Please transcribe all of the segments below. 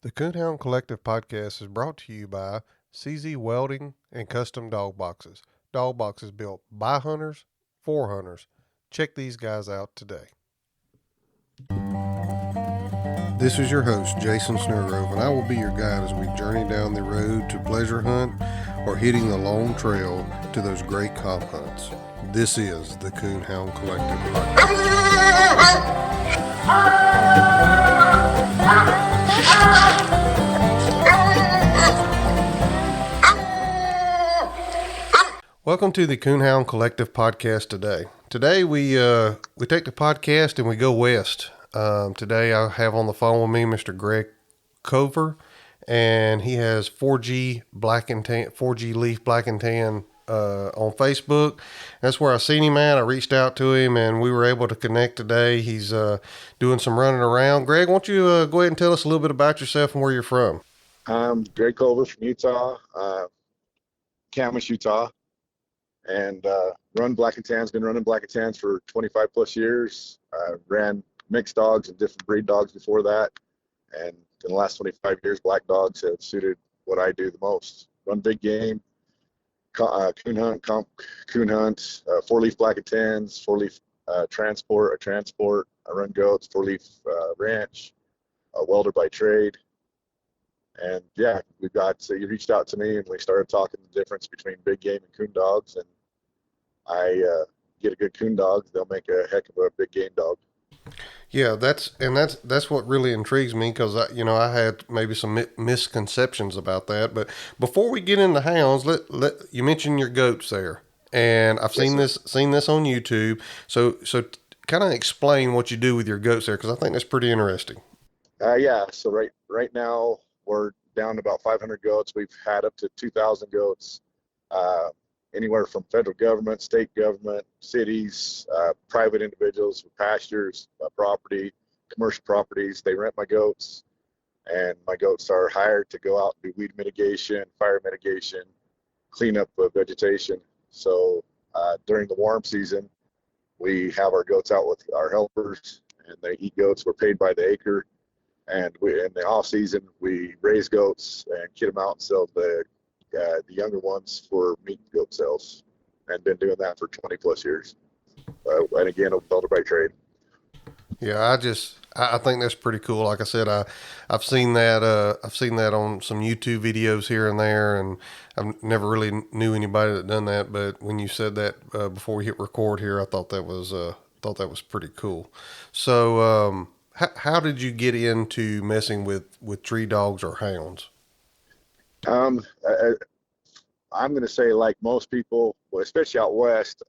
The Coonhound Collective podcast is brought to you by CZ Welding and Custom Dog Boxes. Dog boxes built by hunters for hunters. Check these guys out today. This is your host, Jason Snellgrove, and I will be your guide as we journey down the road to pleasure hunt or hitting the long trail to those great comp hunts. This is the Coonhound Collective podcast. Welcome to the Coonhound Collective podcast today. Today we take the podcast and we go west. Today I have on the phone with me Mr. Greg Cover, and he has 4G Black and Tan, 4G Leaf Black and Tan on Facebook. That's where I seen him at. I reached out to him and we were able to connect today. He's doing some running around. Greg, why don't you go ahead and tell us a little bit about yourself and where you're from? I'm Greg Culver from Utah, Camas, Utah, and run Black and Tans. Been running Black and Tans for 25 plus years. Ran mixed dogs and different breed dogs before that, and in the last 25 years, black dogs have suited what I do the most. Run big game, coon hunt, coon hunt, four-leaf Black and Tans, four-leaf transport. I run goats, four-leaf ranch, welder by trade. And yeah, so you reached out to me and we started talking the difference between big game and coon dogs. And I get a good coon dog, they'll make a heck of a big game dog. Yeah, that's what really intrigues me because I had maybe some misconceptions about that. But before we get into hounds, let you mention your goats there, and I've seen this on YouTube. So kind of explain what you do with your goats there because I think that's pretty interesting. Yeah, so right now we're down to about 500 goats. We've had up to 2,000 goats, anywhere from federal government, state government, cities, private individuals with pastures, property, commercial properties. They rent my goats, and my goats are hired to go out and do weed mitigation, fire mitigation, clean up vegetation. So during the warm season, we have our goats out with our helpers, and they eat goats. We're paid by the acre. And in the off season, we raise goats and kit them out and sell the younger ones for meat and goat sales, and been doing that for 20 plus years. And again, a builder by trade. Yeah, I think that's pretty cool. Like I said, I've seen that on some YouTube videos here and there, and I've never really knew anybody that done that. But when you said that before we hit record here, I thought that was pretty cool. So. How did you get into messing with tree dogs or hounds? I'm going to say, like most people, especially out west,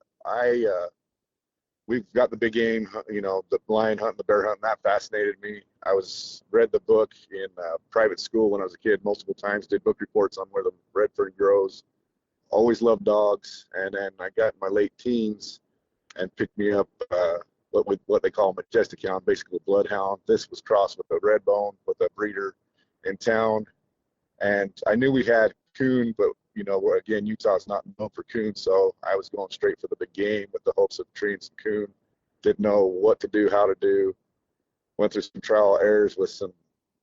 we've got the big game, the lion hunting, the bear hunting. That fascinated me. Read the book in private school when I was a kid multiple times. Did book reports on where the Redfern grows. Always loved dogs, and then I got in my late teens and picked me up. What they call a majestic hound, basically a bloodhound. This was crossed with a red bone with a breeder in town. And I knew we had coon, but again, Utah's not known for coon, so I was going straight for the big game with the hopes of treating some coon. Didn't know what to do, how to do. Went through some trial errors with some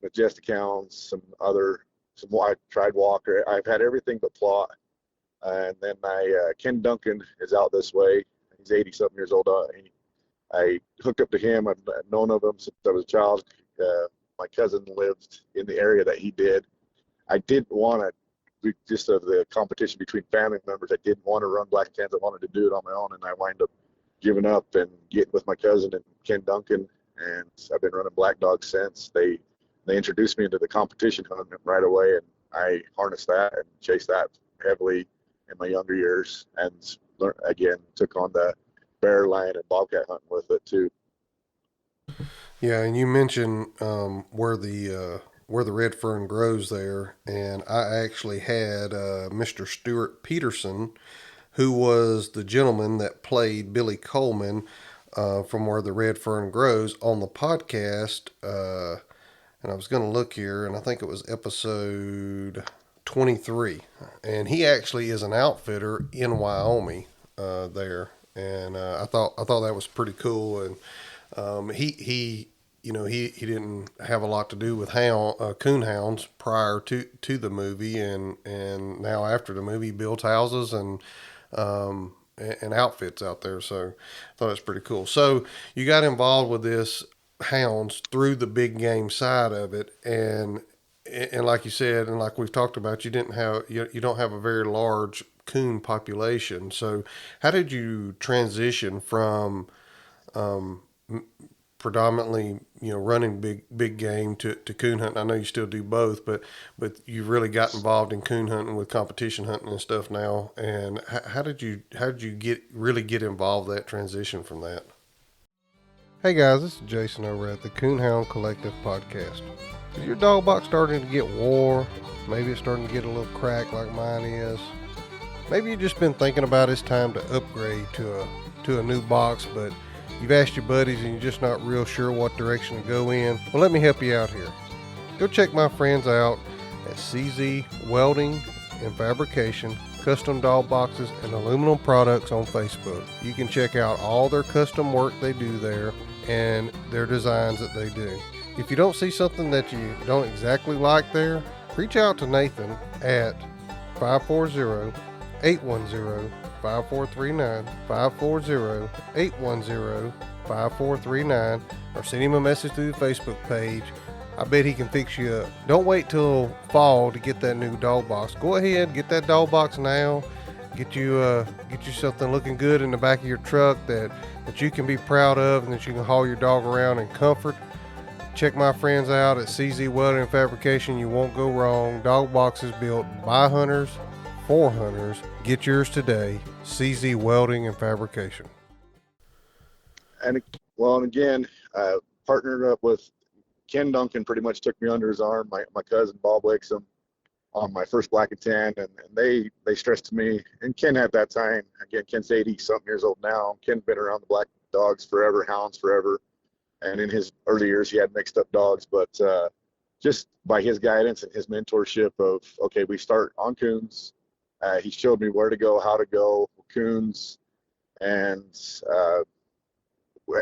majestic hounds, I tried Walker. I've had everything but plot. And then Ken Duncan is out this way. He's 80 something years old. I hooked up to him. I've known of him since I was a child. My cousin lived in the area that he did. I didn't want to, just of the competition between family members, I didn't want to run Black Tans. I wanted to do it on my own, and I wind up giving up and getting with my cousin and Ken Duncan, and I've been running black dogs since. They introduced me into the competition hunting right away, and I harnessed that and chased that heavily in my younger years, and again took on the bear, lion, and bobcat hunting with it too. Yeah, and you mentioned where the red fern grows there, and I actually had Mr. Stuart Peterson, who was the gentleman that played Billy Coleman from where the red fern grows on the podcast. And I was going to look here, and I think it was episode 23, and he actually is an outfitter in Wyoming there, and I thought that was pretty cool, and he he didn't have a lot to do with coonhounds prior to the movie, and now after the movie, he builds houses and outfits out there. So I thought it's pretty cool. So you got involved with this hounds through the big game side of it, and like you said, and like we've talked about, you don't have a very large coon population. So how did you transition from um, predominantly, running big game to coon hunting? I know you still do both, but you've really got involved in coon hunting with competition hunting and stuff now. And how did you get involved, that transition from that? Hey guys, this is Jason over at the Coonhound Collective podcast. Is your dog box starting to get wore? Maybe it's starting to get a little cracked like mine is. Maybe you've just been thinking about it's time to upgrade to a new box, but you've asked your buddies and you're just not real sure what direction to go in. Well, let me help you out here. Go check my friends out at CZ Welding and Fabrication, custom dog boxes and aluminum products on Facebook. You can check out all their custom work they do there and their designs that they do. If you don't see something that you don't exactly like there, reach out to Nathan at 540-810-5439, 540-810-5439, or send him a message through the Facebook page. I bet he can fix you up. Don't wait till fall to get that new dog box. Go ahead, get that dog box now. Get you something looking good in the back of your truck that you can be proud of and that you can haul your dog around in comfort. Check my friends out at CZ Welding and Fabrication. You won't go wrong. Dog boxes built by hunters for hunters. Get yours today. CZ Welding and Fabrication. And again, partnered up with Ken Duncan. Pretty much took me under his arm. My cousin Bob Wakesome on my first black and tan, and they stressed to me. And Ken at that time, again, Ken's 80 something years old now. Ken's been around the black dogs forever, hounds forever. And in his early years, he had mixed up dogs, but just by his guidance and his mentorship of, okay, we start on coons. He showed me where to go, how to go, coons, and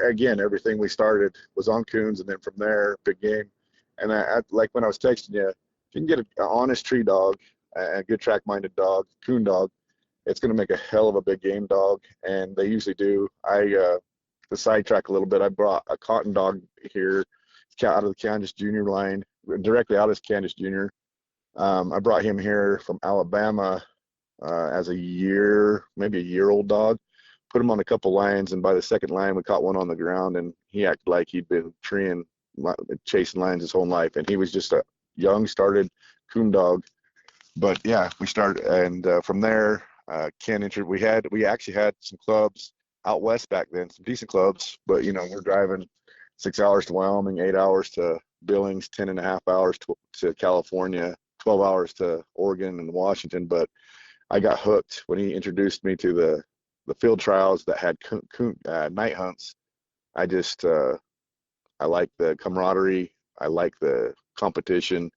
again, everything we started was on coons, and then from there, big game. And I like when I was texting you, if you can get an honest tree dog, a good track-minded dog, coon dog, it's going to make a hell of a big game dog, and they usually do. To sidetrack a little bit, I brought a cotton dog here out of the Candace Junior line, directly out of Candace Junior. I brought him here from Alabama as maybe a year old dog. Put him on a couple lines, and by the second line, we caught one on the ground, and he acted like he'd been chasing lines his whole life, and he was just a young, started coon dog. But yeah, we started, and from there, Ken entered. We actually had some clubs out west back then, some decent clubs, but we're driving 6 hours to Wyoming, 8 hours to Billings, 10.5 hours to California, 12 hours to Oregon and Washington. But I got hooked when he introduced me to the field trials that had night hunts. I like the camaraderie, I like the competition,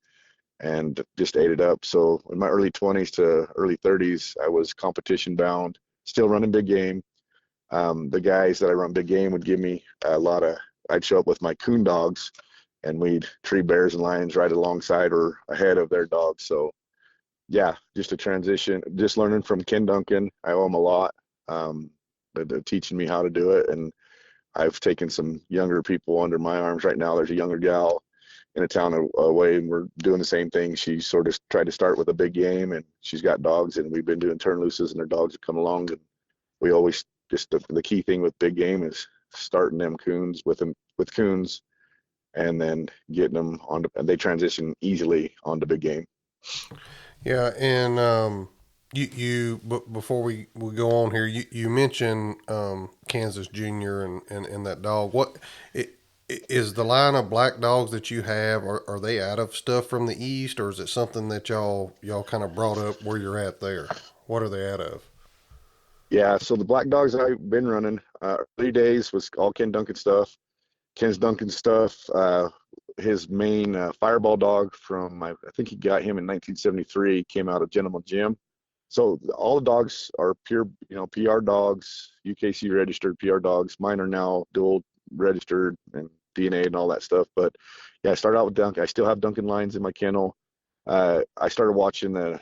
and just ate it up. So in my early 20s to early 30s, I was competition bound, still running big game. The guys that I run big game would give me I'd show up with my coon dogs, and we'd tree bears and lions right alongside or ahead of their dogs. So yeah, just a transition, just learning from Ken Duncan. I owe him a lot. They're teaching me how to do it, and I've taken some younger people under my arms. Right now there's a younger gal in a town away, and we're doing the same thing. She sort of tried to start with a big game, and she's got dogs, and we've been doing turn looses, and her dogs have come along, and we always just the key thing with big game is starting them coons with coons, and then getting them on. And they transition easily onto big game. Yeah, and but before we go on here, you mentioned Kansas Junior and that dog. Is the line of black dogs that you have, are they out of stuff from the east, or is it something that y'all kind of brought up where you're at there? What are they out of? Yeah, so the black dogs I've been running, early days was all Ken Duncan stuff. Ken's Duncan stuff. His main fireball dog from, I think he got him in 1973, came out of Gentleman Jim. So all the dogs are pure, PR dogs, UKC registered PR dogs. Mine are now dual registered and DNA and all that stuff. But yeah, I started out with dunk. I still have Duncan lines in my kennel. I started watching the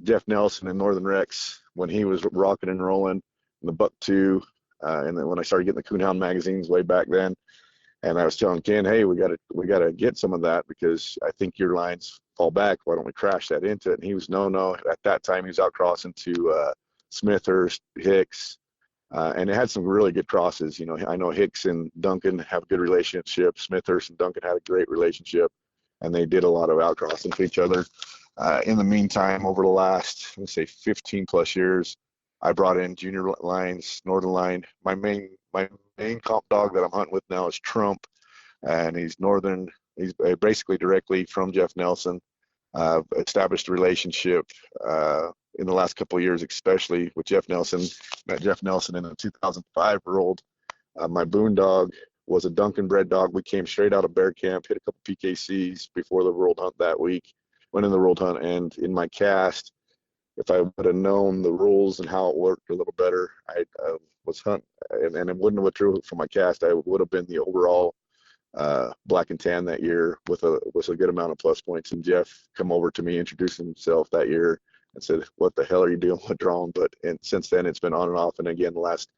Jeff Nelson and Northern Rex when he was rocking and rolling, the Buck Two, and then when I started getting the Coonhound magazines way back then. And I was telling Ken, hey, we gotta get some of that because I think your lines fall back. Why don't we crash that into it? And he was no. At that time, he was out crossing to Smithhurst, Hicks, and it had some really good crosses. I know Hicks and Duncan have a good relationship. Smithhurst and Duncan had a great relationship, and they did a lot of outcrossing to each other. In the meantime, over the last, let's say, 15 plus years, I brought in junior lines, Northern Line. My main comp dog that I'm hunting with now is Trump, and he's Northern. He's basically directly from Jeff Nelson. Established a relationship in the last couple of years, especially with Jeff Nelson. Met Jeff Nelson in a 2005 World. My boon dog was a Duncan bred dog. We came straight out of bear camp, hit a couple PKCs before the World Hunt that week. Went in the World Hunt, and in my cast, if I would have known the rules and how it worked a little better, I was hunt, and it wouldn't have withdrew from my cast. I would have been the overall black and tan that year with a good amount of plus points. And Jeff come over to me, introduced himself that year, and said, "What the hell are you doing with drawing?" And since then, it's been on and off. And again, the last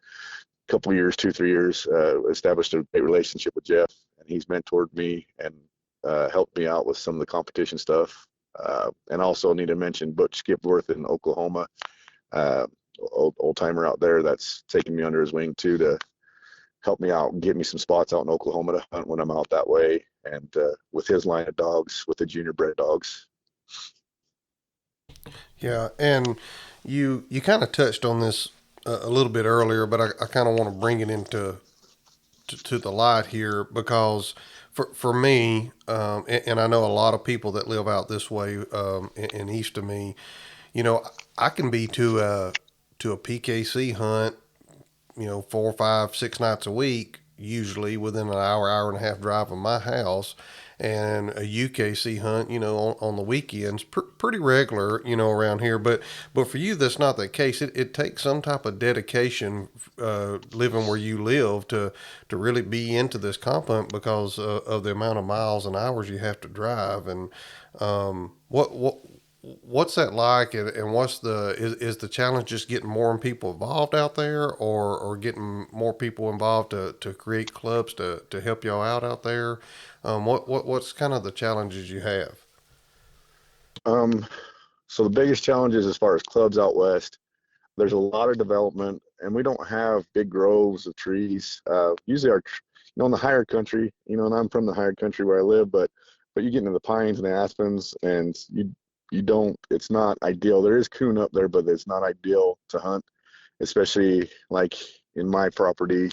couple of years, 2-3 years, established a great relationship with Jeff, and he's mentored me and helped me out with some of the competition stuff. And also need to mention Butch Skipworth in Oklahoma, old timer out there that's taken me under his wing too to help me out and get me some spots out in Oklahoma to hunt when I'm out that way. And with his line of dogs, with the junior bred dogs. Yeah, and you kind of touched on this a little bit earlier, but I kind of want to bring it into to the light here because for me, and I know a lot of people that live out this way in east of me, I can be to a PKC hunt, 4, 5, 6 nights a week, usually within an hour and a half drive of my house, and a UKC hunt, on the weekends, pretty regular, around here. But for you, that's not the case. It takes some type of dedication, living where you live to really be into this comp hunt because of the amount of miles and hours you have to drive. And what's that like, and what's is the challenge just getting more people involved out there, or getting more people involved to create clubs to help y'all out there? What's kind of the challenges you have? Um, so the biggest challenges as far as clubs out west, there's a lot of development, and we don't have big groves of trees. Usually in the higher country, and I'm from the higher country where I live, but you get into the pines and the aspens, and you don't. It's not ideal. There is coon up there, but it's not ideal to hunt, especially like in my property.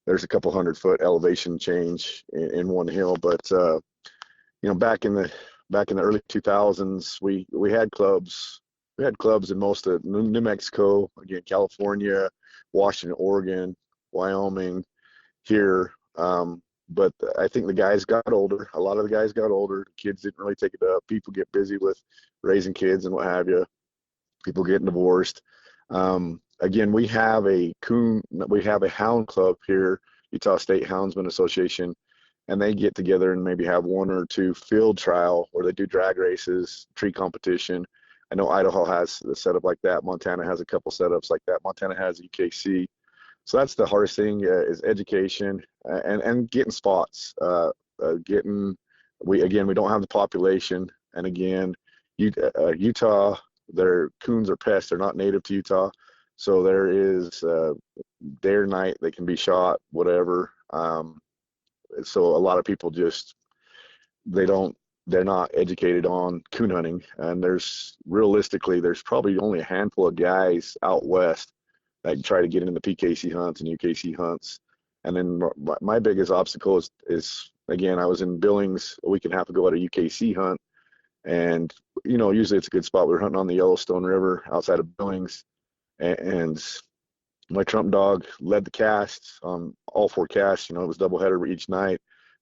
There's a couple 100-foot elevation change in one hill, but back in the early 2000s, we had clubs. We had clubs in most of New Mexico, again, California, Washington, Oregon, Wyoming, here. But I think the guys got older. A lot of the guys got older. Kids didn't really take it up. People get busy with raising kids and what have you. People getting divorced. Again, we have a hound club here, Utah State Houndsman Association, and they get together and maybe have 1 or 2 field trial where they do drag races, tree competition. I know Idaho has the setup like that. Montana has a couple setups like that. Montana has UKC. So that's the hardest thing, is education and getting spots. We don't have the population, and again, Utah, their coons are pests. They're not native to Utah, so there is day or night they can be shot, whatever. So a lot of people just they're not educated on coon hunting, and there's probably only a handful of guys out west that try to get into PKC hunts and UKC hunts. And then my biggest obstacle is again, I was in Billings a week and a half ago at a UKC hunt, and usually it's a good spot. We were hunting on the Yellowstone River outside of Billings, and my Trump dog led the cast on all 4 casts. It was doubleheader each night,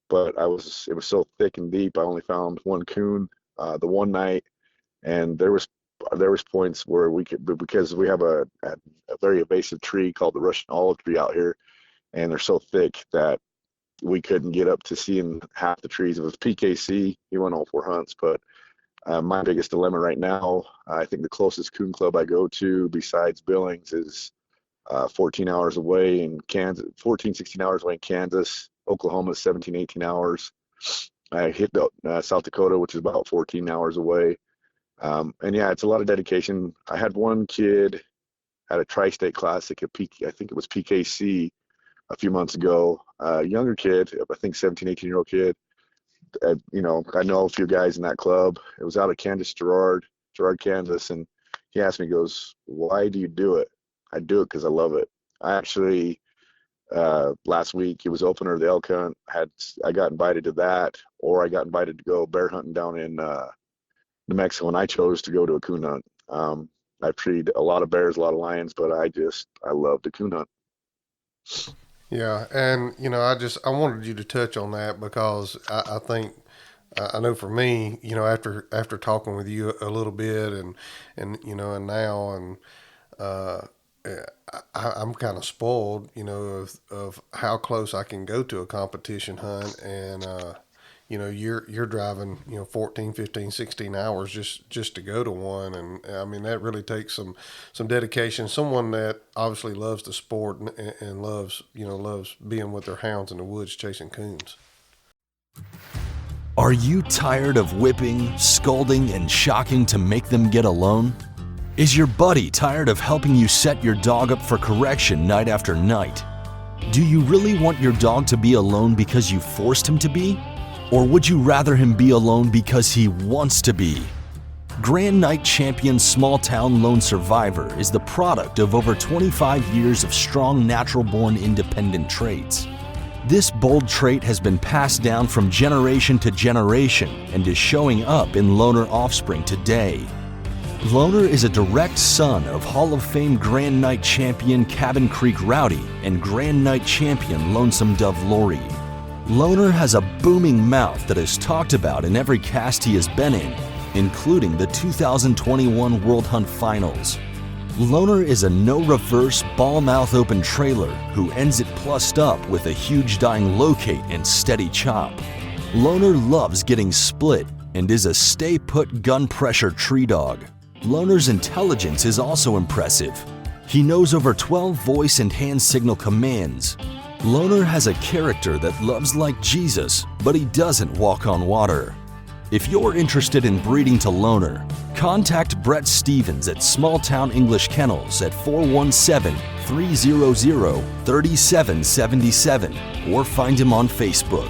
but it was so thick and deep. I only found 1 coon the one night, and there was points where we could, because we have a very invasive tree called the Russian olive tree out here, and they're so thick that we couldn't get up to seeing half the trees. It was PKC. He went all 4 hunts, but my biggest dilemma right now, I think the closest coon club I go to besides Billings is 14 hours away in Kansas, 14, 16 hours away in Kansas. Oklahoma is 17, 18 hours. I hit South Dakota, which is about 14 hours away. And yeah, it's a lot of dedication. I had one kid at a Tri-State Classic at I think it was PKC a few months ago. Younger kid, I think 17, 18-year-old kid. You know, I know a few guys in that club. It was out of Kansas, Girard, Kansas, and he asked me, he goes, "Why do you do it?" I do it because I love it. I actually last week, it was opener of the elk hunt. I got invited to that, or I got invited to go bear hunting down in New Mexico, and I chose to go to a coon hunt. I've treated a lot of bears, a lot of lions, but I love the coon hunt. Yeah, and you know, I wanted you to touch on that because I think I know for me, you know, after talking with you a little bit and you know, and now and uh, I'm kind of spoiled, you know, of how close I can go to a competition hunt, and you know, you're driving, you know, 14, 15, 16 hours just to go to one, and I mean that really takes some dedication. Someone that obviously loves the sport and loves, you know, loves being with their hounds in the woods chasing coons. Are you tired of whipping, scolding, and shocking to make them get alone? Is your buddy tired of helping you set your dog up for correction night after night? Do you really want your dog to be alone because you forced him to be? Or would you rather him be alone because he wants to be? Grand Night Champion Small Town Lone Survivor is the product of over 25 years of strong natural-born independent traits. This bold trait has been passed down from generation to generation and is showing up in loner offspring today. Loner is a direct son of Hall of Fame Grand Night Champion Cabin Creek Rowdy and Grand Night Champion Lonesome Dove Lori. Loner has a booming mouth that is talked about in every cast he has been in, including the 2021 World Hunt Finals. Loner is a no-reverse, ball-mouth open trailer who ends it plussed up with a huge dying locate and steady chop. Loner loves getting split and is a stay-put gun-pressure tree dog. Loner's intelligence is also impressive. He knows over 12 voice and hand signal commands. Loner has a character that loves like Jesus, but he doesn't walk on water. If you're interested in breeding to Loner, contact Brett Stevens at Small Town English Kennels at 417-300-3777 or find him on Facebook.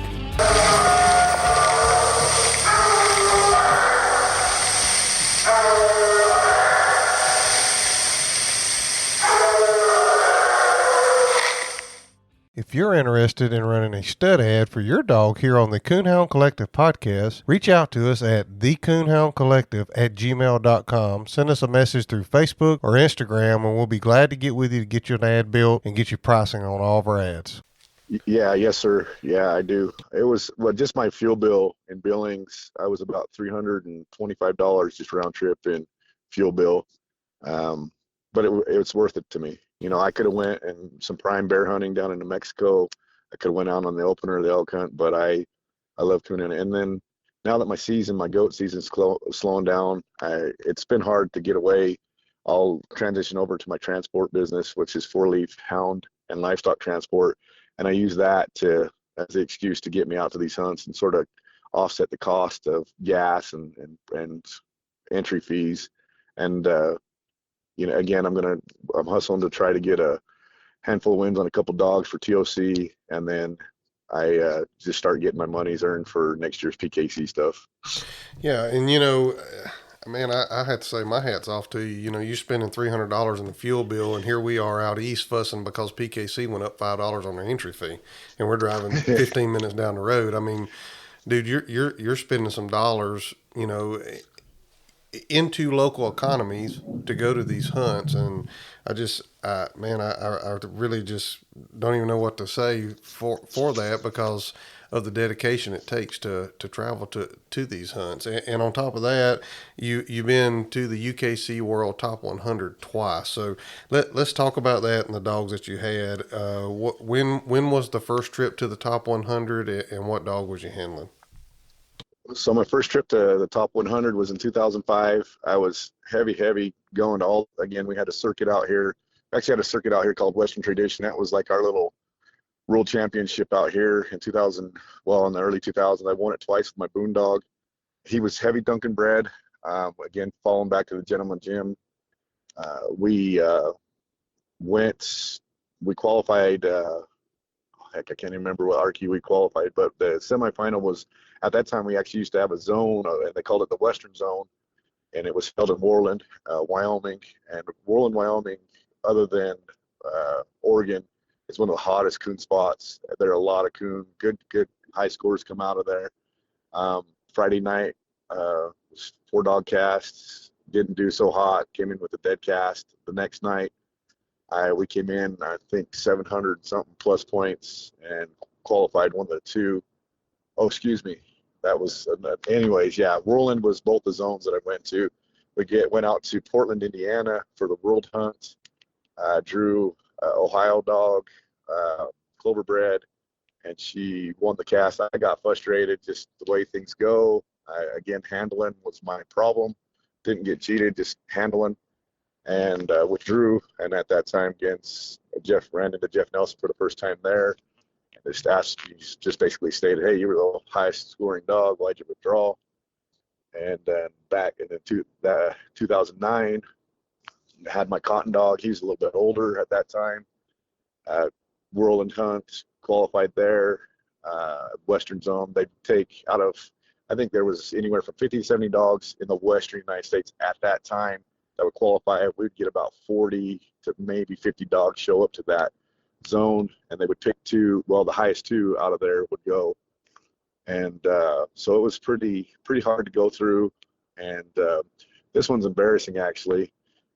If you're interested in running a stud ad for your dog here on the Coonhound Collective podcast, reach out to us at thecoonhoundcollective@gmail.com. Send us a message through Facebook or Instagram, and we'll be glad to get with you to get you an ad built and get you pricing on all of our ads. Yeah, yes, sir. Yeah, I do. It was just my fuel bill in Billings. I was about $325 just round trip in fuel bill, but it's worth it to me. You know, I could have went and some prime bear hunting down in New Mexico. I could have went out on the opener of the elk hunt, but I love tuning in. And then now that my goat season's slowing down, it's been hard to get away. I'll transition over to my transport business, which is 4-leaf hound and livestock transport, and I use that as the excuse to get me out to these hunts and sort of offset the cost of gas and entry fees. And you know, again, I'm hustling to try to get a handful of wins on a couple dogs for TOC, and then I just start getting my money's earned for next year's PKC stuff. Yeah, and you know, man, I had to say my hat's off to you. You know, you're spending $300 in the fuel bill, and here we are out east fussing because PKC went up $5 on their entry fee, and we're driving 15 minutes down the road. I mean, dude, you're spending some dollars, you know, into local economies to go to these hunts, and I really just don't even know what to say for that, because of the dedication it takes to travel to these hunts. And on top of that, you've been to the UKC World Top 100 twice. So let's talk about that and the dogs that you had. When was the first trip to the Top 100, and what dog was you handling? So my first trip to the Top 100 was in 2005. I was heavy going to all, again, we had a circuit out here. Actually had a circuit out here called Western Tradition. That was like our little world championship out here in 2000. Well, in the early 2000s, I won it twice with my Boone dog. He was heavy Duncan bred. Again, falling back to the Gentleman Gym. We we qualified, heck, I can't even remember what RQ we qualified, but the semifinal was, at that time, we actually used to have a zone, and they called it the Western Zone, and it was held in Worland, Wyoming. And Worland, Wyoming, other than Oregon, is one of the hottest coon spots. There are a lot of coon, good high scores come out of there. Friday night, was 4-dog casts, didn't do so hot, came in with a dead cast. The next night, we came in, I think 700 something plus points, and qualified one of the two. Oh, excuse me. That was, anyways, yeah, Worland was both the zones that I went to. Went out to Portland, Indiana for the World Hunt. Drew Ohio dog, Clover bred, and she won the cast. I got frustrated just the way things go. Again, handling was my problem. Didn't get cheated, just handling. And withdrew, and at that time against ran into Jeff Nelson for the first time there, and just basically stated, hey, you were the highest scoring dog, why'd you withdraw? And then back in 2009, I had my Cotton dog. He was a little bit older at that time. Whirlwind Hunt, qualified there. Western Zone, they take out of, I think there was anywhere from 50 to 70 dogs in the Western United States at that time that would qualify. We'd get about 40 to maybe 50 dogs show up to that zone, and they would pick two. Well, the highest two out of there would go, and so it was pretty hard to go through. And this one's embarrassing, actually.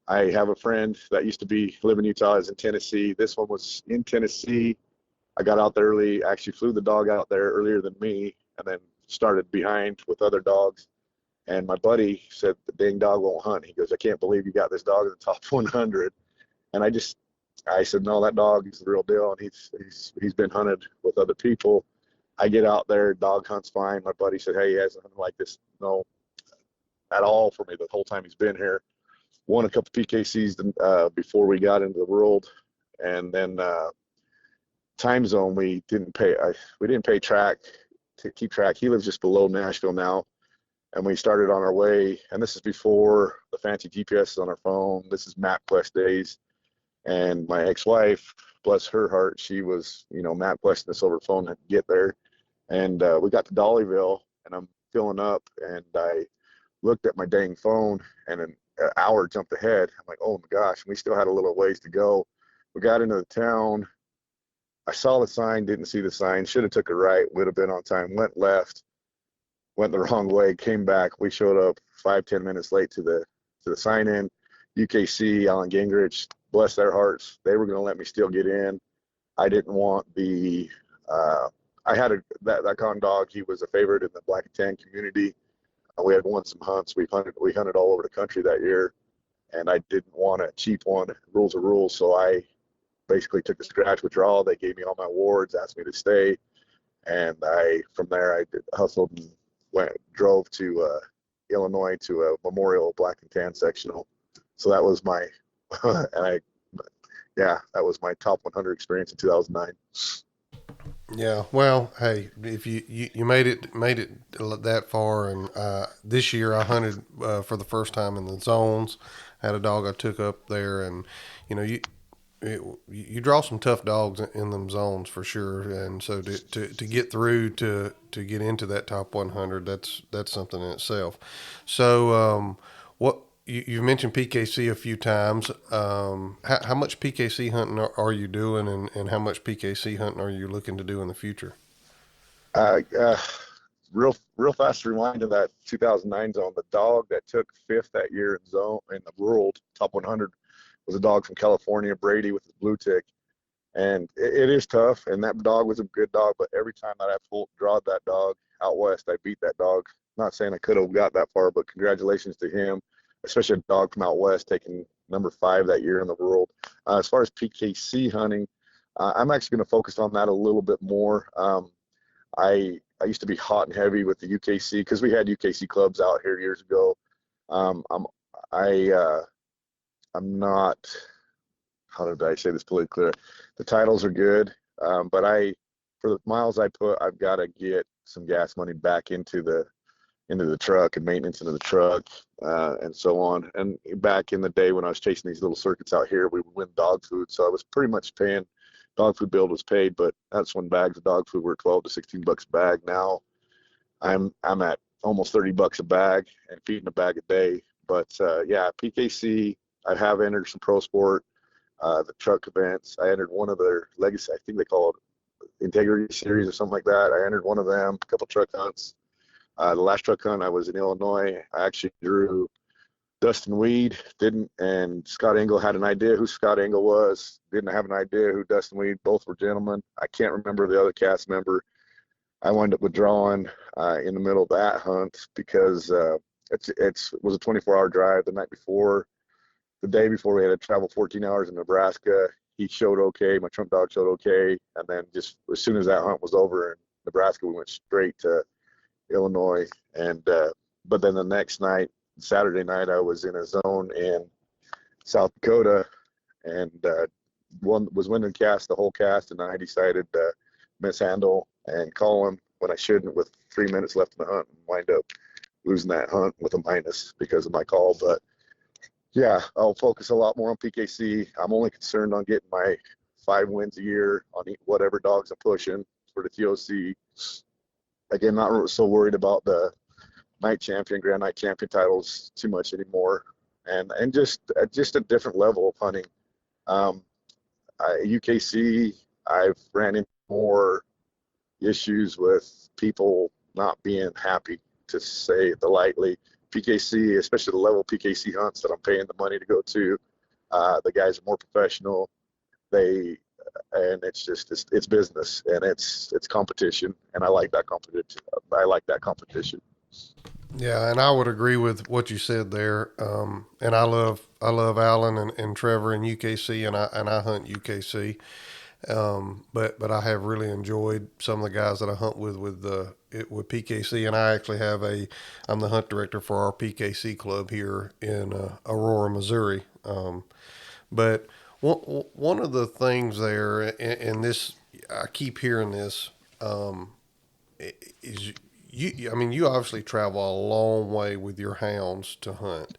I have a friend that used to live in Utah, is in Tennessee. This one was in Tennessee. I got out there early, actually flew the dog out there earlier than me, and then started behind with other dogs. And my buddy said, the dang dog won't hunt. He goes, I can't believe you got this dog in the top 100. And I said, no, that dog is the real deal. And he's been hunted with other people. I get out there, dog hunts fine. My buddy said, hey, he hasn't hunted like this, no, at all for me the whole time he's been here. Won a couple PKCs before we got into the world. And then time zone, we didn't pay track to keep track. He lives just below Nashville now. And we started on our way, and this is before the fancy GPS on our phone. This is MapQuest days. And my ex-wife, bless her heart, she was, MapQuesting this over the phone to get there. And we got to Dollyville, and I'm filling up, and I looked at my dang phone, and an hour jumped ahead. I'm like, oh my gosh, we still had a little ways to go. We got into the town. I saw the sign, didn't see the sign, should have took a right, would have been on time, went left. Went the wrong way, came back. We showed up 5-10 minutes late to the sign-in. UKC, Alan Gingrich, bless their hearts, they were going to let me still get in. I didn't want I had that Cotton dog. He was a favorite in the black and tan community. We had won some hunts. We hunted all over the country that year, and I didn't want a cheap one. Rules are rules, so I basically took a scratch withdrawal. They gave me all my awards, asked me to stay, and from there I hustled and drove to Illinois to a Memorial Black and Tan sectional. So that was my that was my top 100 experience in 2009. Yeah, well, hey, if you made it that far, and this year I hunted for the first time in the zones. Had a dog I took up there, and you draw some tough dogs in them zones for sure, and so to get through to get into that top 100, that's something in itself. So what you mentioned PKC a few times. How much PKC hunting are you doing, and how much PKC hunting are you looking to do in the future? Real fast rewind to that 2009 zone. The dog that took fifth that year in the world top 100 was a dog from California, Brady, with his blue tick. And it is tough. And that dog was a good dog, but every time that I drawed that dog out west, I beat that dog. Not saying I could have got that far, but congratulations to him, especially a dog from out west taking number 5 that year in the world. As far as PKC hunting, I'm actually going to focus on that a little bit more. I used to be hot and heavy with the UKC because we had UKC clubs out here years ago. I'm not. How did I say this politically? The titles are good, but for the miles I put, I've got to get some gas money back into the truck and maintenance into the truck, and so on. And back in the day when I was chasing these little circuits out here, we would win dog food, so I was pretty much paying. Dog food bill was paid, but that's when bags of dog food were 12 to 16 bucks a bag. Now I'm at almost 30 bucks a bag and feeding a bag a day. But yeah, PKC, I have entered some pro sport, the truck events. I entered one of their legacy, I think they call it Integrity Series or something like that. I entered one of them, a couple truck hunts. The last truck hunt I was in Illinois, I actually drew Dustin Weed, and Scott Engel had an idea who Scott Engel was, didn't have an idea who Dustin Weed, both were gentlemen. I can't remember the other cast member. I wound up withdrawing in the middle of that hunt because it was a 24-hour drive the night before. The day before, we had to travel 14 hours in Nebraska. He showed okay, my trump dog showed okay, and then just as soon as that hunt was over in Nebraska, we went straight to Illinois. And but then the next night, Saturday night, I was in a zone in South Dakota and was winning cast the whole cast, and I decided to mishandle and call him when I shouldn't with 3 minutes left in the hunt and wind up losing that hunt with a minus because of my call. But yeah, I'll focus a lot more on PKC. I'm only concerned on getting my 5 wins a year on whatever dogs I'm pushing for the TOC. Again, not so worried about the night champion, grand night champion titles too much anymore, and just a different level of hunting. UKC, I've ran into more issues with people not being happy, to say it lightly. PKC, especially the level PKC hunts that I'm paying the money to go to, the guys are more professional. And it's business, and it's competition, and I like that competition. Yeah, and I would agree with what you said there. And I love Alan and Trevor and UKC, and I hunt UKC. But I have really enjoyed some of the guys that I hunt with PKC, and I actually I'm the hunt director for our PKC club here in Aurora, Missouri. But one of the things there, and this I keep hearing this, is you obviously travel a long way with your hounds to hunt.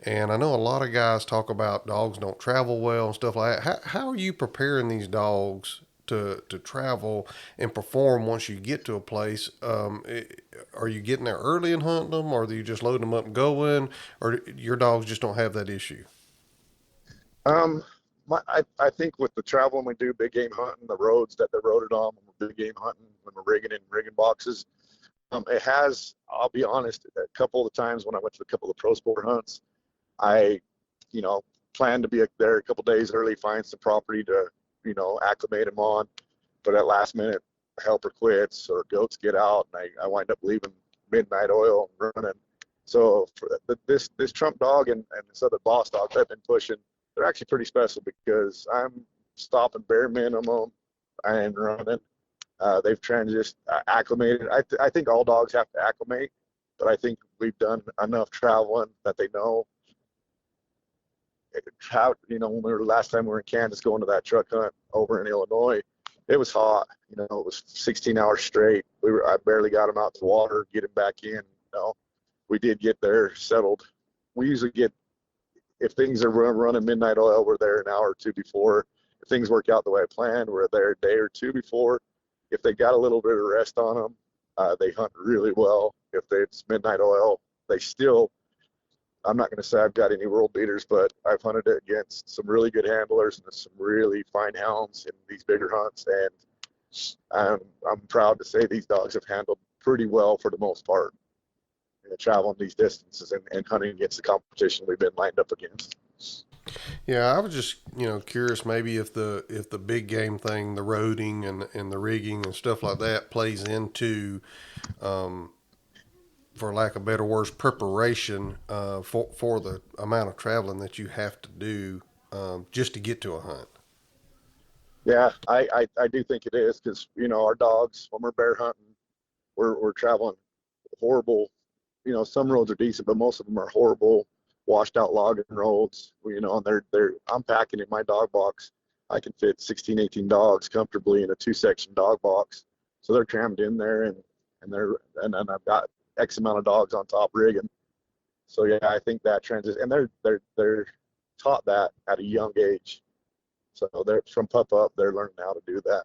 And I know a lot of guys talk about dogs don't travel well and stuff like that. How are you preparing these dogs to travel and perform once you get to a place? Are you getting there early and hunting them, or are you just loading them up and going, or your dogs just don't have that issue? I think with the travel, when we do big game hunting, the roads that they're roaded on when we're big game hunting, when we're rigging boxes, it has, I'll be honest, a couple of the times when I went to a couple of pro sport hunts, I, planned to be there a couple of days early, find some property to, acclimate them on. But at last minute, helper quits or goats get out, and I wind up leaving midnight oil and running. So for this trump dog and this other boss dog I've been pushing, they're actually pretty special because I'm stopping bare minimum and running. They've acclimated. I think all dogs have to acclimate, but I think we've done enough traveling that they know how, when last time we were in Kansas going to that truck hunt over in Illinois, it was hot. It was 16 hours straight. I barely got them out to water, get them back in. We did get there settled. We usually get, if things are running midnight oil, we're there an hour or two before. If things work out the way I planned, we're there a day or two before. If they got a little bit of rest on them, they hunt really well. If it's midnight oil, they still, I'm not going to say I've got any world beaters, but I've hunted against some really good handlers and some really fine hounds in these bigger hunts. And I'm proud to say these dogs have handled pretty well for the most part, traveling these distances and hunting against the competition we've been lined up against. Yeah, I was just curious maybe if the big game thing, the roading and the rigging and stuff like that plays into, for lack of better words, preparation for the amount of traveling that you have to do just to get to a hunt. Yeah, I do think it is because our dogs when we're bear hunting, we're traveling horrible. Some roads are decent, but most of them are horrible, washed out logging roads. And they're I'm packing in my dog box. I can fit 16, 18 dogs comfortably in a two-section dog box. So they're crammed in there, and then I've got X amount of dogs on top rigging. So yeah, I think that transition, and they're taught that at a young age. So they're from pup up, they're learning how to do that.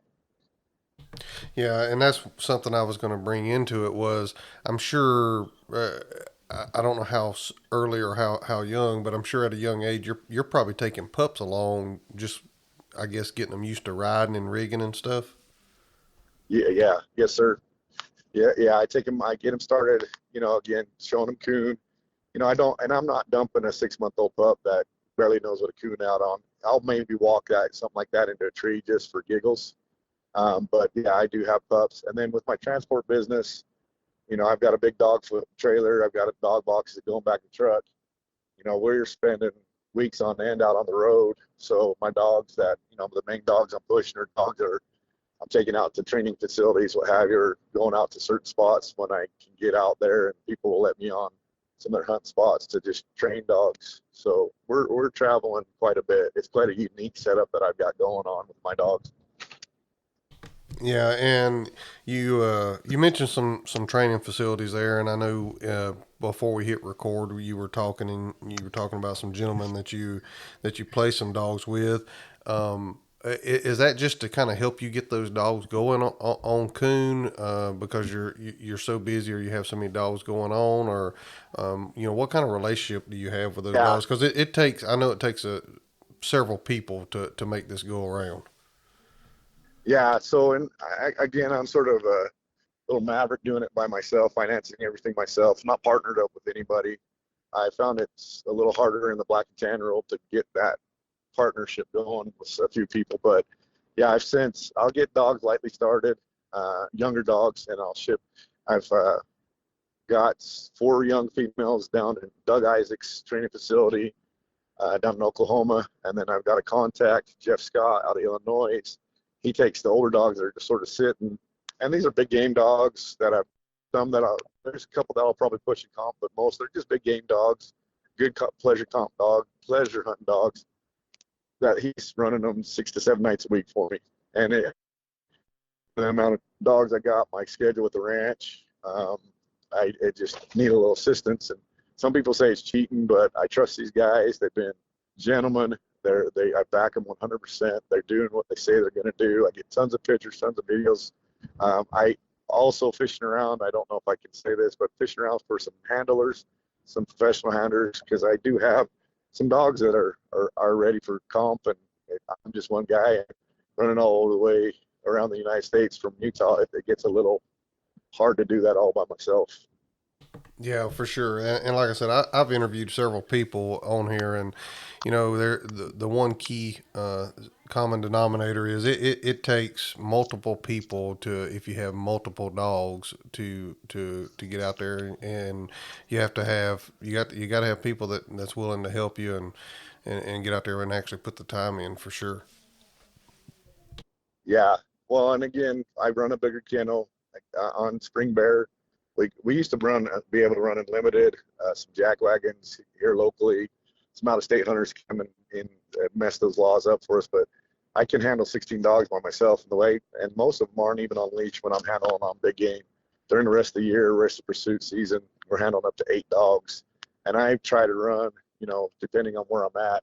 Yeah, and that's something I was going to bring into it was I'm sure I don't know how early or how young, but I'm sure at a young age you're probably taking pups along, just I guess getting them used to riding and rigging and stuff. Yeah, yeah, yes, sir. Yeah, yeah. I take them, I get them started. Again, showing them coon. I don't, and I'm not dumping a 6-month-old pup that barely knows what a coon out on. I'll maybe walk that something like that into a tree just for giggles. But yeah, I do have pups. And then with my transport business, I've got a big dog foot trailer. I've got a dog box that going back in the truck. We're spending weeks on end out on the road. So my dogs that, the main dogs I'm pushing are dogs that are I'm taking out to training facilities, what have you, or going out to certain spots when I can get out there and people will let me on some of their hunt spots to just train dogs. So we're traveling quite a bit. It's quite a unique setup that I've got going on with my dogs. Yeah, and you mentioned some training facilities there, and I know before we hit record, you were talking about some gentlemen that you play some dogs with. Is that just to kind of help you get those dogs going on coon because you're so busy or you have so many dogs going on, or what kind of relationship do you have with those Yeah, dogs? Because it takes I know it takes several people to make this go around. yeah. So, and again, I'm sort of a little maverick doing it by myself, financing everything myself, not partnered up with anybody. I found it's a little harder in the black and tan world to get that partnership going with a few people. But yeah, I'll get dogs lightly started, younger dogs, and I'll ship. I've got 4 young females down in Doug Isaac's training facility down in Oklahoma, and then I've got a contact, Jeff Scott, out of Illinois. He takes the older dogs that are just sort of sitting, and these are big game dogs that I've there's a couple that I'll probably push in comp, but most they're just big game dogs, good pleasure comp dog, pleasure hunting dogs that he's running them 6 to 7 nights a week for me. And the amount of dogs I got, my schedule with the ranch, I just need a little assistance. And some people say it's cheating, but I trust these guys. They've been gentlemen. I back them 100%. They're doing what they say they're going to do. I get tons of pictures, tons of videos. I also fishing around. I don't know if I can say this, but fishing around for some handlers, some professional handlers, because I do have some dogs that are ready for comp, and I'm just one guy running all the way around the United States from Utah. It gets a little hard to do that all by myself. Yeah, for sure. And like I said, I've interviewed several people on here, and the one key common denominator is it takes multiple people to if you have multiple dogs to get out there, and you got to have people that's willing to help you and get out there and actually put the time in for sure. Yeah. Well, and again, I run a bigger kennel on Spring Bear. We used to be able to run unlimited, some jack wagons here locally. Some out of state hunters come in and mess those laws up for us, but I can handle 16 dogs by myself in the way, and most of them aren't even on leash when I'm handling on big game. During the rest of the year, rest of pursuit season, we're handling up to 8 dogs. And I try to run, depending on where I'm at,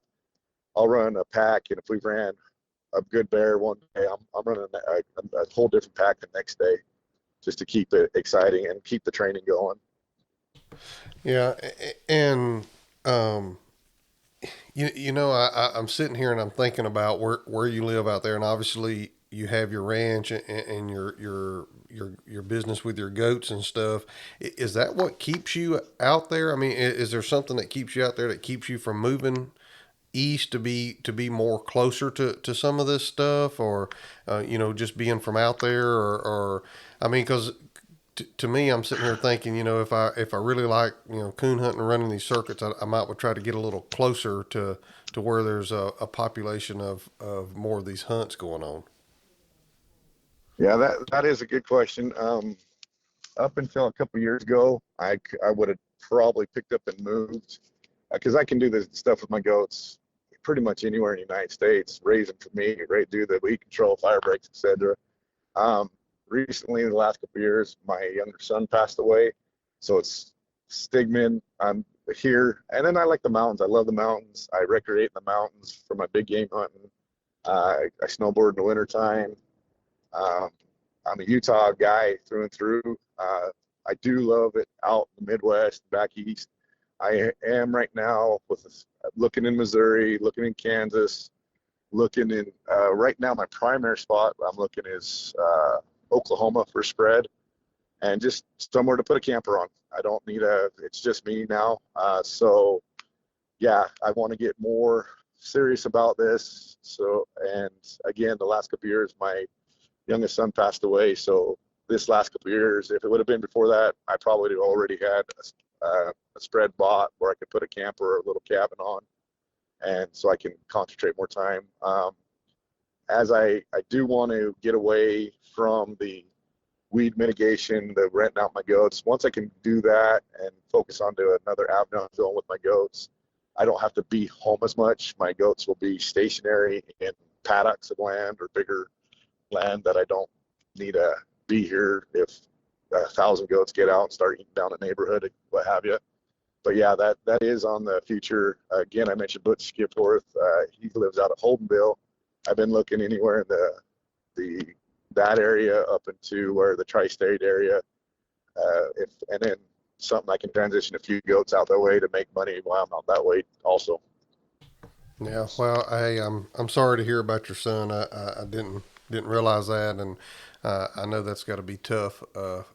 I'll run a pack, and if we ran a good bear one day, I'm running a whole different pack the next day just to keep it exciting and keep the training going. Yeah, and um, I'm sitting here and I'm thinking about where you live out there, and obviously you have your ranch and your business with your goats and stuff. Is that what keeps you out there? I mean, is there something that keeps you out there that keeps you from moving east to be more closer to some of this stuff, or just being from out there, or I mean, because to me, I'm sitting here thinking, if I really like coon hunting and running these circuits, I might would try to get a little closer to where there's a population of more of these hunts going on. Yeah, that is a good question. Up until a couple years ago, I would have probably picked up and moved because I can do this stuff with my goats pretty much anywhere in the United States. Raise them for me, right? Do the weed control, fire breaks, etc. Recently, in the last couple of years, my younger son passed away, so it's Stigman. I'm here, and then I like the mountains. I love the mountains. I recreate in the mountains for my big game hunting. I snowboard in the wintertime. Um, I'm a Utah guy through and through. I do love it out in the Midwest, back east. I am right now looking in Missouri, looking in Kansas, looking in right now. My primary spot I'm looking is Oklahoma for spread, and just somewhere to put a camper on. I don't need it's just me now. So yeah, I want to get more serious about this. So, and again, the last couple of years, my youngest son passed away. So this last couple of years, if it would have been before that, I probably already had a spread bought where I could put a camper or a little cabin on, and so I can concentrate more time. As I do want to get away from the weed mitigation, the renting out my goats. Once I can do that and focus onto another avenue I'm going with my goats, I don't have to be home as much. My goats will be stationary in paddocks of land or bigger land that I don't need to be here if 1,000 goats get out and start eating down a neighborhood, what have you. But yeah, that is on the future. Again, I mentioned Butch Skipworth. He lives out of Holdenville. I've been looking anywhere in that area up into where the tri-state area, and then something I can transition a few goats out that way to make money while I'm out that way also. Yeah, well, I'm sorry to hear about your son. I didn't realize that, and I know that's got to be tough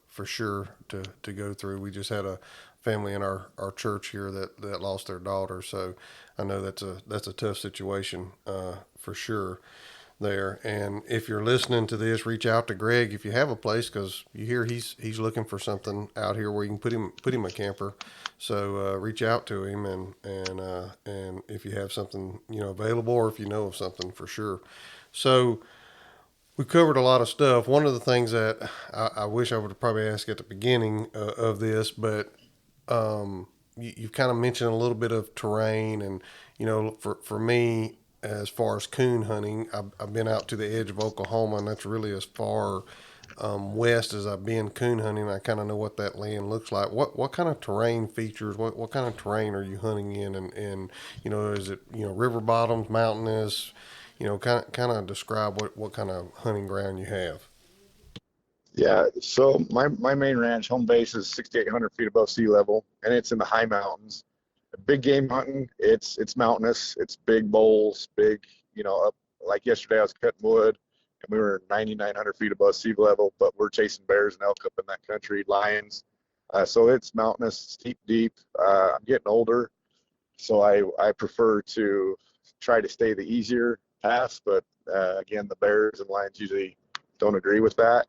for sure to go through. We just had a family in our church here that lost their daughter, so I know that's a tough situation for sure there. And if you're listening to this, reach out to Greg if you have a place, because you hear he's looking for something out here where you can put him a camper. So reach out to him, and if you have something available, or if you know of something for sure. So we covered a lot of stuff. One of the things that I wish I would have probably asked at the beginning of this, but you've kind of mentioned a little bit of terrain, and for me, as far as coon hunting, I've been out to the edge of Oklahoma, and that's really as far west as I've been coon hunting. I kind of know what that land looks like. What kind of terrain features? What kind of terrain are you hunting in? And is it river bottoms, mountainous? Kind of describe what kind of hunting ground you have. Yeah, so my main ranch home base is 6,800 feet above sea level, and it's in the high mountains. Big game hunting, it's mountainous, it's big bowls, big, up like yesterday I was cutting wood and we were 9,900 feet above sea level, but we're chasing bears and elk up in that country, lions. So it's mountainous, steep, deep. I'm getting older, so I prefer to try to stay the easier paths, but again, the bears and lions usually don't agree with that.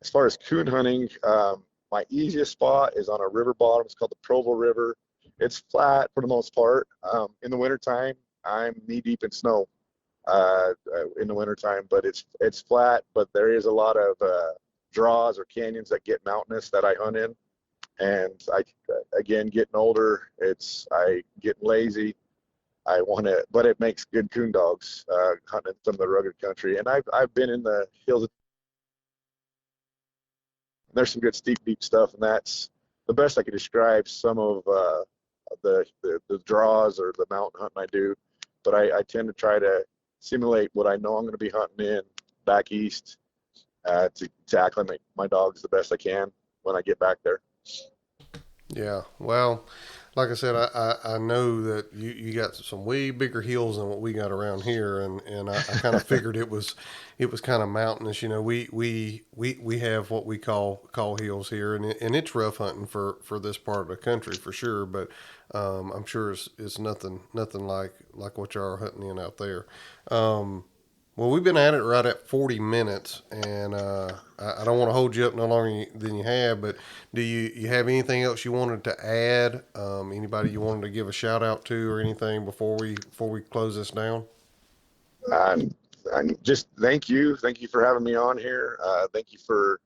As far as coon hunting, my easiest spot is on a river bottom. It's called the Provo River. It's flat for the most part. In the wintertime, I'm knee deep in snow in the wintertime, but it's flat, but there is a lot of draws or canyons that get mountainous that I hunt in. And again, getting older, I get lazy. I want to, but it makes good coon dogs hunting some of the rugged country. And I've been in the hills. There's some good steep, deep stuff, and that's the best I could describe some of the draws or the mountain hunting I do. But I tend to try to simulate what I know I'm going to be hunting in back east to acclimate my dogs the best I can when I get back there. Yeah, well, like I said, I know that you got some way bigger hills than what we got around here, and I kind of figured it was kind of mountainous. You know, we have what we call hills here, and it's rough hunting for this part of the country for sure. But I'm sure it's nothing like what y'all are hunting in out there. Well, we've been at it right at 40 minutes, and I don't want to hold you up no longer than you have, but do you have anything else you wanted to add? Anybody you wanted to give a shout out to or anything before we close this down? I'm just thank you for having me on here. Thank you for,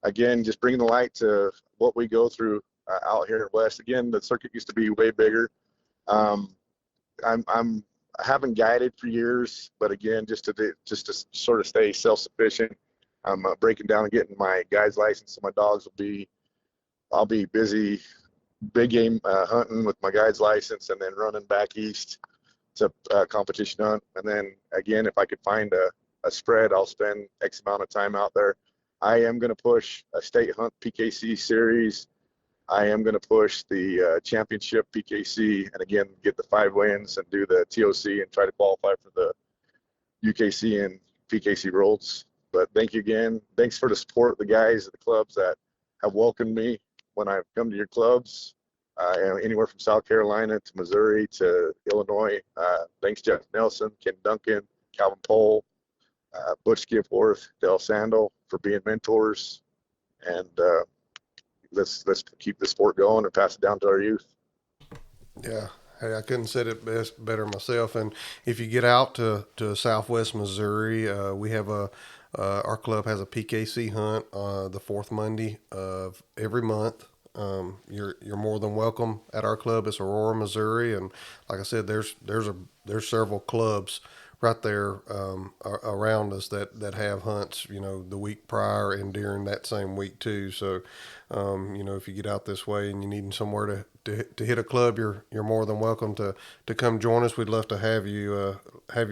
again, just bringing the light to what we go through out here at West. Again, the circuit used to be way bigger. I haven't guided for years, but again, just to sort of stay self-sufficient. I'm breaking down and getting my guide's license, so my dogs I'll be busy big game hunting with my guide's license, and then running back east to competition hunt. And then again, if I could find a spread, I'll spend X amount of time out there. I am going to push a state hunt PKC series. I am going to push the championship PKC, and again, get the 5 wins and do the TOC and try to qualify for the UKC and PKC Worlds. But thank you again. Thanks for the support of the guys at the clubs that have welcomed me when I've come to your clubs, anywhere from South Carolina to Missouri to Illinois. Thanks Jeff Nelson, Ken Duncan, Calvin Pohl, Butch Giftworth, Del Sandal for being mentors. And let's keep the sport going and pass it down to our youth. Yeah. Hey, I couldn't said it better myself. And if you get out to Southwest Missouri, we have our club has a PKC hunt the fourth Monday of every month. You're more than welcome at our club. It's Aurora, Missouri, and like I said, there's several clubs right there around us that have hunts, you know, the week prior and during that same week too. So, you know, if you get out this way and you need somewhere to hit a club, you're more than welcome to come join us. We'd love to have you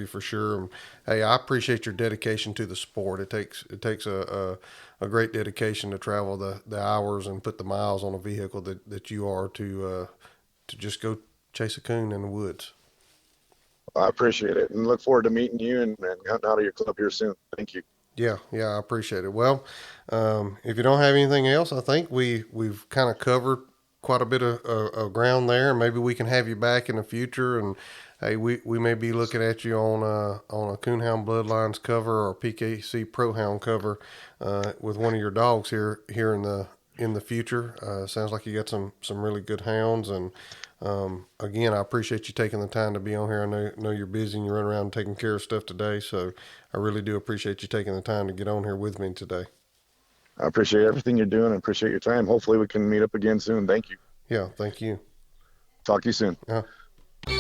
for sure. And hey, I appreciate your dedication to the sport. It takes a great dedication to travel the hours and put the miles on a vehicle that you are to just go chase a coon in the woods. I appreciate it and look forward to meeting you and hunting out of your club here soon. Thank you. Yeah, I appreciate it. Well, if you don't have anything else, I think we've kind of covered quite a bit of ground there. Maybe we can have you back in the future, and hey, we may be looking at you on a Coonhound Bloodlines cover or PKC Pro Hound cover with one of your dogs here in the future. Sounds like you got some really good hounds, and again, I appreciate you taking the time to be on here. I know you're busy and you run around taking care of stuff today, so I really do appreciate you taking the time to get on here with me today. I appreciate everything you're doing. I appreciate your time. Hopefully we can meet up again soon. Thank you. Yeah, thank you. Talk to you soon.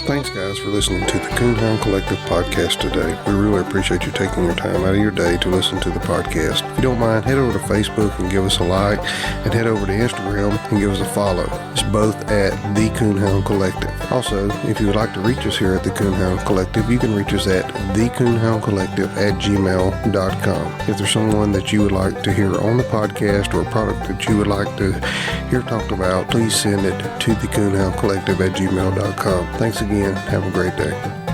Thanks, guys, for listening to the Coonhound Collective podcast today. We really appreciate you taking your time out of your day to listen to the podcast. If you don't mind, head over to Facebook and give us a like, and head over to Instagram and give us a follow. It's both at the Coonhound Collective. Also, if you would like to reach us here at the Coonhound Collective, you can reach us at thecoonhoundcollective@gmail.com. If there's someone that you would like to hear on the podcast or a product that you would like to hear talked about, please send it to thecoonhoundcollective@gmail.com. Thanks again. Have a great day.